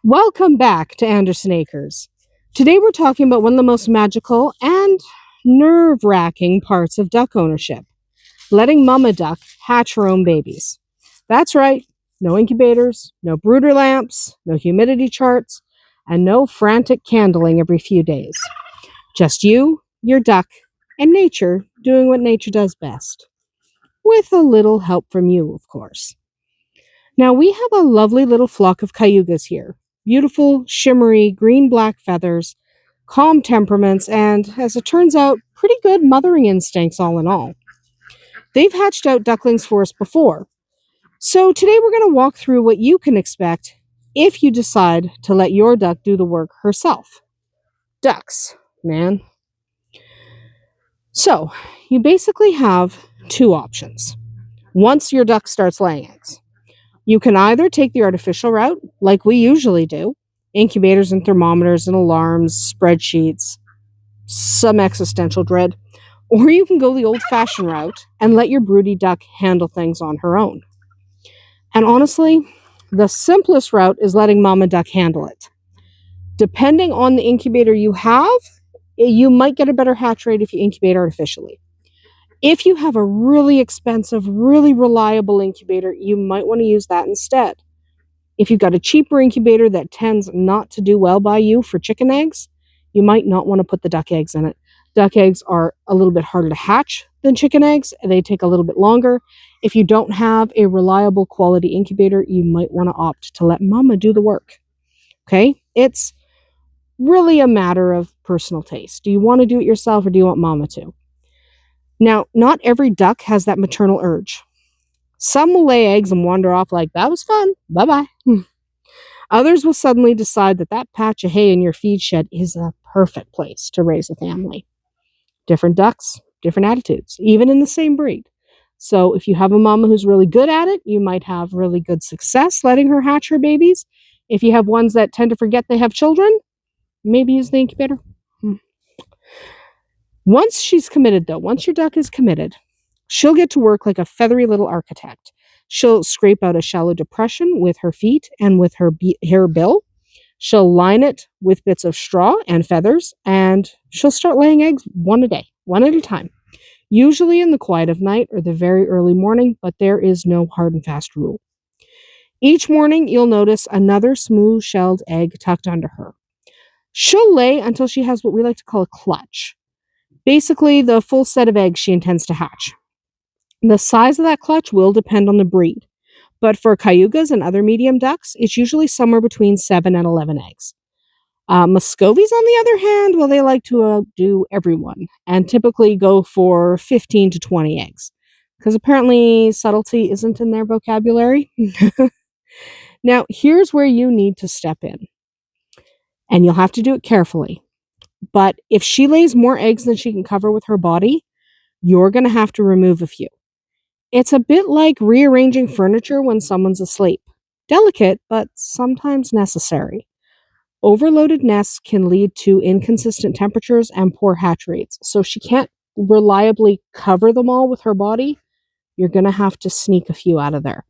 Welcome back to Andersen Acres. Today we're talking about one of the most magical and nerve-wracking parts of duck ownership, letting mama duck hatch her own babies. That's right, no incubators, no brooder lamps, no humidity charts, and no frantic candling every few days. Just you, your duck, and nature doing what nature does best. With a little help from you, of course. Now we have a lovely little flock of cayugas here. Beautiful, shimmery, green-black feathers, calm temperaments, and, as it turns out, pretty good mothering instincts all in all. They've hatched out ducklings for us before. So today we're going to walk through what you can expect if you decide to let your duck do the work herself. Ducks, man. So, you basically have two options once your duck starts laying eggs. You can either take the artificial route, like we usually do, incubators and thermometers and alarms, spreadsheets, some existential dread, or you can go the old-fashioned route and let your broody duck handle things on her own. And honestly, the simplest route is letting mama duck handle it. Depending on the incubator you have, you might get a better hatch rate if you incubate artificially. If you have a really expensive, really reliable incubator, you might want to use that instead. If you've got a cheaper incubator that tends not to do well by you for chicken eggs, you might not want to put the duck eggs in it. Duck eggs are a little bit harder to hatch than chicken eggs, and they take a little bit longer. If you don't have a reliable quality incubator, you might want to opt to let mama do the work. Okay? It's really a matter of personal taste. Do you want to do it yourself or do you want mama to? Now, not every duck has that maternal urge. Some will lay eggs and wander off like, that was fun, bye-bye. Others will suddenly decide that that patch of hay in your feed shed is a perfect place to raise a family. Different ducks, different attitudes, even in the same breed. So if you have a mama who's really good at it, you might have really good success letting her hatch her babies. If you have ones that tend to forget they have children, maybe use the incubator. Once she's committed, though, once your duck is committed, she'll get to work like a feathery little architect. She'll scrape out a shallow depression with her feet and with her hair bill. She'll line it with bits of straw and feathers, and she'll start laying eggs one a day, one at a time. Usually in the quiet of night or the very early morning, but there is no hard and fast rule. Each morning, you'll notice another smooth-shelled egg tucked under her. She'll lay until she has what we like to call a clutch. Basically, the full set of eggs she intends to hatch. The size of that clutch will depend on the breed, but for cayugas and other medium ducks, it's usually somewhere between 7 and 11 eggs. Muscovies, on the other hand, well, they like to do everyone and typically go for 15 to 20 eggs because apparently subtlety isn't in their vocabulary. Now, here's where you need to step in, and you'll have to do it carefully. But if she lays more eggs than she can cover with her body, you're going to have to remove a few. It's a bit like rearranging furniture when someone's asleep. Delicate, but sometimes necessary. Overloaded nests can lead to inconsistent temperatures and poor hatch rates. So if she can't reliably cover them all with her body, you're going to have to sneak a few out of there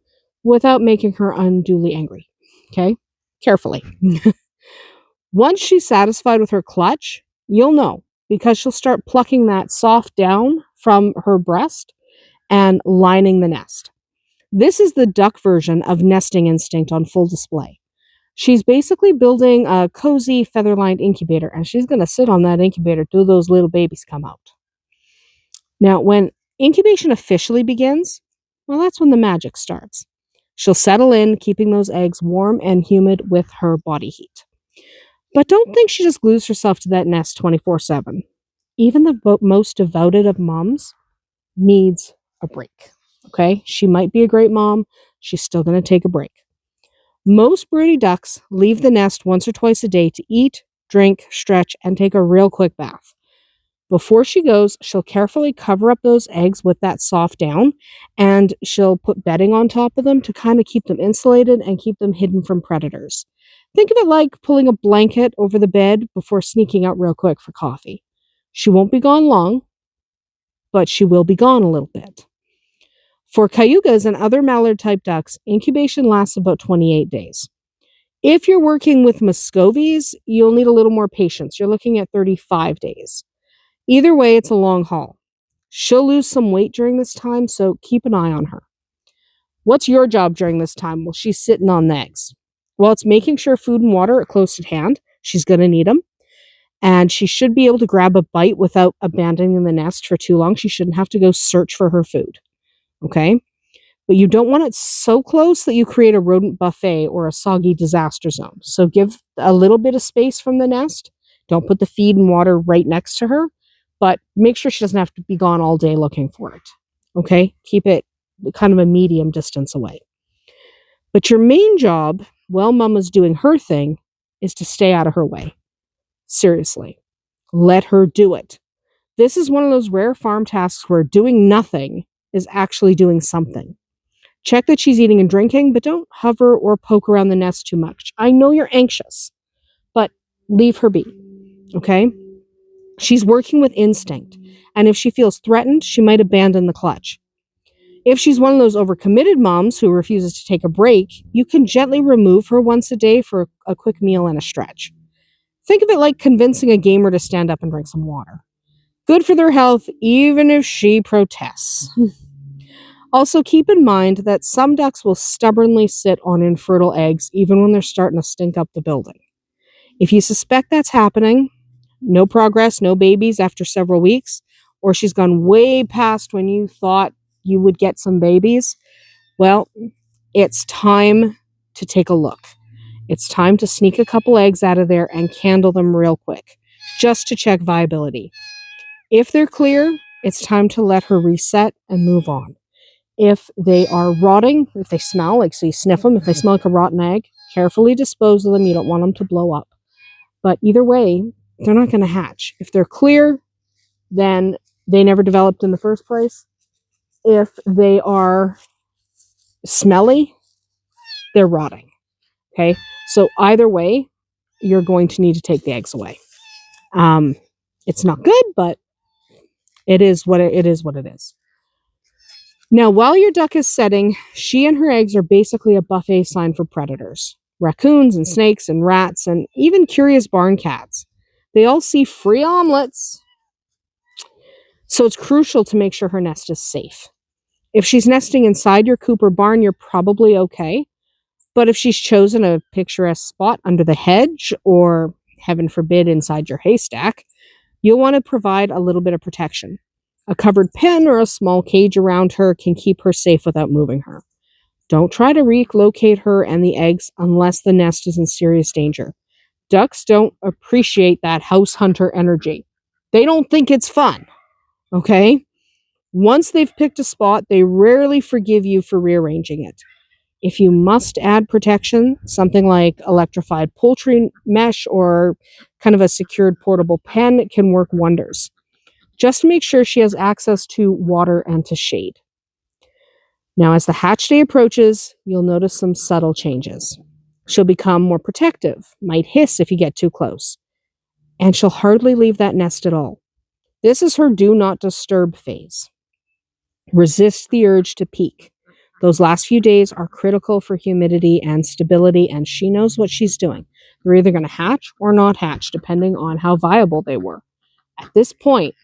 without making her unduly angry. Okay? Carefully. Once she's satisfied with her clutch, you'll know because she'll start plucking that soft down from her breast and lining the nest. This is the duck version of nesting instinct on full display. She's basically building a cozy feather-lined incubator, and she's going to sit on that incubator till those little babies come out. Now, when incubation officially begins, well, that's when the magic starts. She'll settle in, keeping those eggs warm and humid with her body heat. But don't think she just glues herself to that nest 24/7. Even the most devoted of moms needs a break. Okay? She might be a great mom. She's still going to take a break. Most broody ducks leave the nest once or twice a day to eat, drink, stretch, and take a real quick bath. Before she goes, she'll carefully cover up those eggs with that soft down, and she'll put bedding on top of them to kind of keep them insulated and keep them hidden from predators. Think of it like pulling a blanket over the bed before sneaking out real quick for coffee. She won't be gone long, but she will be gone a little bit. For cayugas and other mallard-type ducks, incubation lasts about 28 days. If you're working with Muscovies, you'll need a little more patience. You're looking at 35 days. Either way, it's a long haul. She'll lose some weight during this time, so keep an eye on her. What's your job during this time? Well, she's sitting on the eggs. Well, it's making sure food and water are close at hand. She's going to need them. And she should be able to grab a bite without abandoning the nest for too long. She shouldn't have to go search for her food. Okay? But you don't want it so close that you create a rodent buffet or a soggy disaster zone. So give a little bit of space from the nest. Don't put the feed and water right next to her, but make sure she doesn't have to be gone all day looking for it. Okay? Keep it kind of a medium distance away. But your main job, while Mama's doing her thing, is to stay out of her way. Seriously. Let her do it. This is one of those rare farm tasks where doing nothing is actually doing something. Check that she's eating and drinking, but don't hover or poke around the nest too much. I know you're anxious, but leave her be, okay? She's working with instinct, and if she feels threatened, she might abandon the clutch. If she's one of those overcommitted moms who refuses to take a break, you can gently remove her once a day for a quick meal and a stretch. Think of it like convincing a gamer to stand up and drink some water. Good for their health, even if she protests. Also, keep in mind that some ducks will stubbornly sit on infertile eggs even when they're starting to stink up the building. If you suspect that's happening, no progress, no babies after several weeks, or she's gone way past when you thought you would get some babies, well, it's time to take a look. It's time to sneak a couple eggs out of there and candle them real quick, just to check viability. If they're clear, it's time to let her reset and move on. If they are rotting, if they smell, like so you sniff them, if they smell like a rotten egg, carefully dispose of them. You don't want them to blow up. But either way, they're not going to hatch. If they're clear, then they never developed in the first place. If they are smelly, they're rotting. Okay? So either way, you're going to need to take the eggs away. It's not good, but it is what it is. Now, while your duck is setting, she and her eggs are basically a buffet sign for predators. Raccoons and snakes and rats and even curious barn cats. They all see free omelets. So it's crucial to make sure her nest is safe. If she's nesting inside your coop or barn, you're probably okay. But if she's chosen a picturesque spot under the hedge or, heaven forbid, inside your haystack, you'll want to provide a little bit of protection. A covered pen or a small cage around her can keep her safe without moving her. Don't try to relocate her and the eggs unless the nest is in serious danger. Ducks don't appreciate that house hunter energy. They don't think it's fun, okay? Once they've picked a spot, they rarely forgive you for rearranging it. If you must add protection, something like electrified poultry mesh or kind of a secured portable pen can work wonders. Just make sure she has access to water and to shade. Now, as the hatch day approaches, you'll notice some subtle changes. She'll become more protective, might hiss if you get too close, and she'll hardly leave that nest at all. This is her do not disturb phase. Resist the urge to peek. Those last few days are critical for humidity and stability, and she knows what she's doing. They're either going to hatch or not hatch, depending on how viable they were. At this point,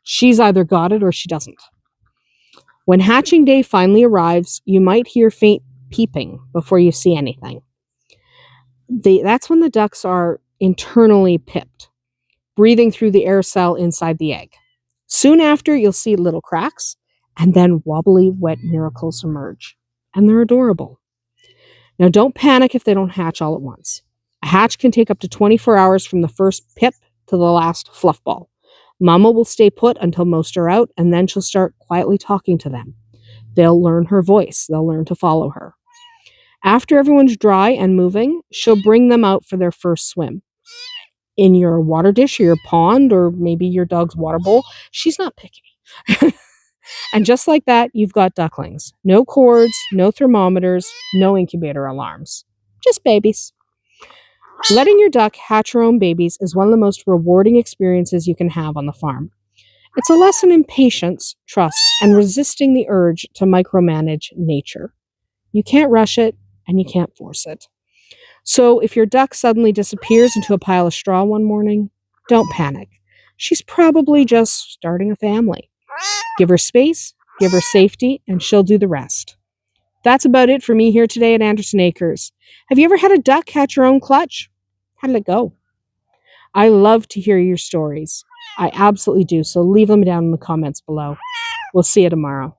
she's either got it or she doesn't. When hatching day finally arrives, you might hear faint peeping before you see anything. That's when the ducks are internally pipped, breathing through the air cell inside the egg. Soon after, you'll see little cracks, and then wobbly, wet miracles emerge. And they're adorable. Now, don't panic if they don't hatch all at once. A hatch can take up to 24 hours from the first pip to the last fluff ball. Mama will stay put until most are out, and then she'll start quietly talking to them. They'll learn her voice. They'll learn to follow her. After everyone's dry and moving, she'll bring them out for their first swim. In your water dish or your pond or maybe your dog's water bowl, she's not picky. And just like that, you've got ducklings. No cords, no thermometers, no incubator alarms. Just babies. Letting your duck hatch her own babies is one of the most rewarding experiences you can have on the farm. It's a lesson in patience, trust, and resisting the urge to micromanage nature. You can't rush it, and you can't force it. So if your duck suddenly disappears into a pile of straw one morning, don't panic. She's probably just starting a family. Give her space, give her safety, and she'll do the rest. That's about it for me here today at Andersen Acres. Have you ever had a duck catch her own clutch? How did it go? I love to hear your stories. I absolutely do. So leave them down in the comments below. We'll see you tomorrow.